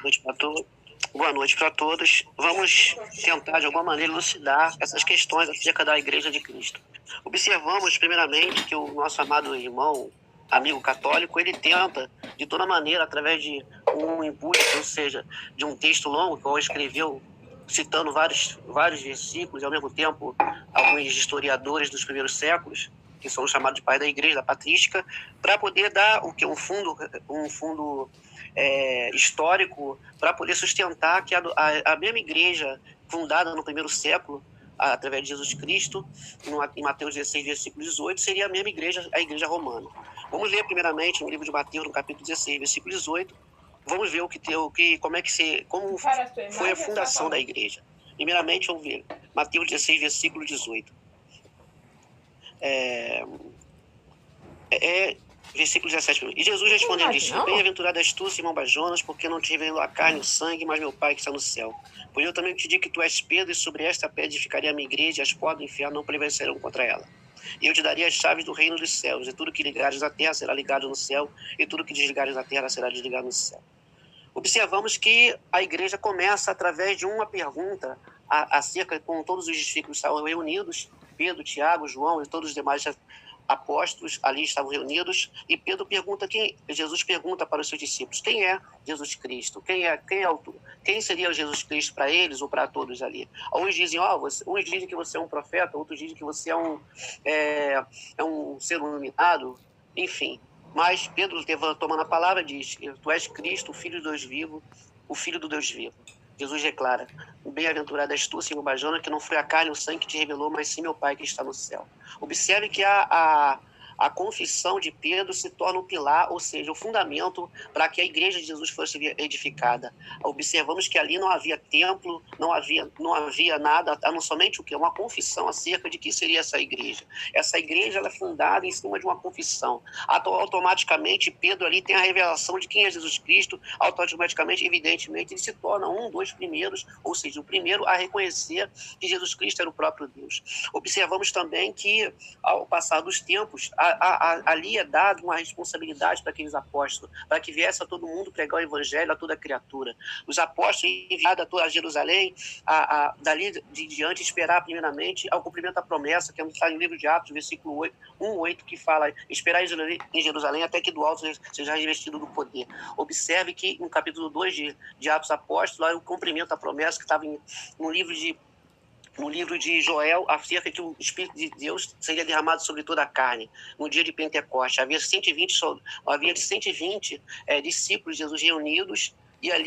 Noite para todos. Boa noite para todos. Vamos tentar, de alguma maneira, elucidar essas questões acerca da Igreja de Cristo. Observamos, primeiramente, que o nosso amado irmão, amigo católico, ele tenta, de toda maneira, através de um impulso, ou seja, de um texto longo, que ele escreveu, citando vários versículos, e, ao mesmo tempo, alguns historiadores dos primeiros séculos, que são chamados de pai da Igreja, patrística, para poder dar um fundo histórico para poder sustentar que a mesma igreja fundada no primeiro século, através de Jesus Cristo, em Mateus 16, versículo 18, seria a mesma igreja, a igreja romana. Vamos ler primeiramente no livro de Mateus, no capítulo 16, versículo 18, vamos ver como foi a fundação da igreja. Primeiramente, vamos ver Mateus 16, versículo 18. Versículo 17. E Jesus respondeu e disse: Bem-aventurado és tu, Simão Bajonas, porque não te revelou a carne e o sangue, mas meu Pai que está no céu. Pois eu também te digo que tu és Pedro, e sobre esta pedra edificarei a minha igreja, e as portas do inferno não prevalecerão contra ela. E eu te darei as chaves do reino dos céus, e tudo que ligares na terra será ligado no céu, e tudo que desligares na terra será desligado no céu. Observamos que a igreja começa através de uma pergunta acerca, com todos os discípulos estavam reunidos, Pedro, Tiago, João e todos os demais apóstolos ali estavam reunidos, e Jesus pergunta para os seus discípulos: quem é Jesus Cristo? Quem seria Jesus Cristo para eles ou para todos ali? Uns dizem que você é um profeta, outros dizem que você é um ser iluminado, enfim. Mas Pedro, tomando a palavra, diz: tu és Cristo, o Filho de Deus vivo, o Filho do Deus vivo. Jesus declara: bem-aventurado és tu, Simão Barjona, que não foi a carne e o sangue que te revelou, mas sim meu Pai que está no céu. Observe que a confissão de Pedro se torna o pilar, ou seja, o fundamento para que a igreja de Jesus fosse edificada. Observamos que ali não havia templo, não havia nada, a não somente o que? Uma confissão acerca de que seria essa igreja. Essa igreja ela é fundada em cima de uma confissão. Automaticamente, Pedro ali tem a revelação de quem é Jesus Cristo, automaticamente, evidentemente, ele se torna um dos primeiros, ou seja, o primeiro a reconhecer que Jesus Cristo era o próprio Deus. Observamos também que, ao passar dos tempos, ali é dado uma responsabilidade para aqueles apóstolos, para que viesse a todo mundo pregar o evangelho a toda criatura. Os apóstolos enviados a Jerusalém, dali de diante, esperar primeiramente ao cumprimento da promessa, que está no livro de Atos, versículo 1:8, que fala: esperar em Jerusalém até que do alto seja revestido do poder. Observe que no capítulo 2 de Atos Apóstolos, o cumprimento da promessa que estava no livro de Joel, acerca que o Espírito de Deus seria derramado sobre toda a carne no dia de Pentecostes. Havia 120 discípulos de Jesus reunidos, e ali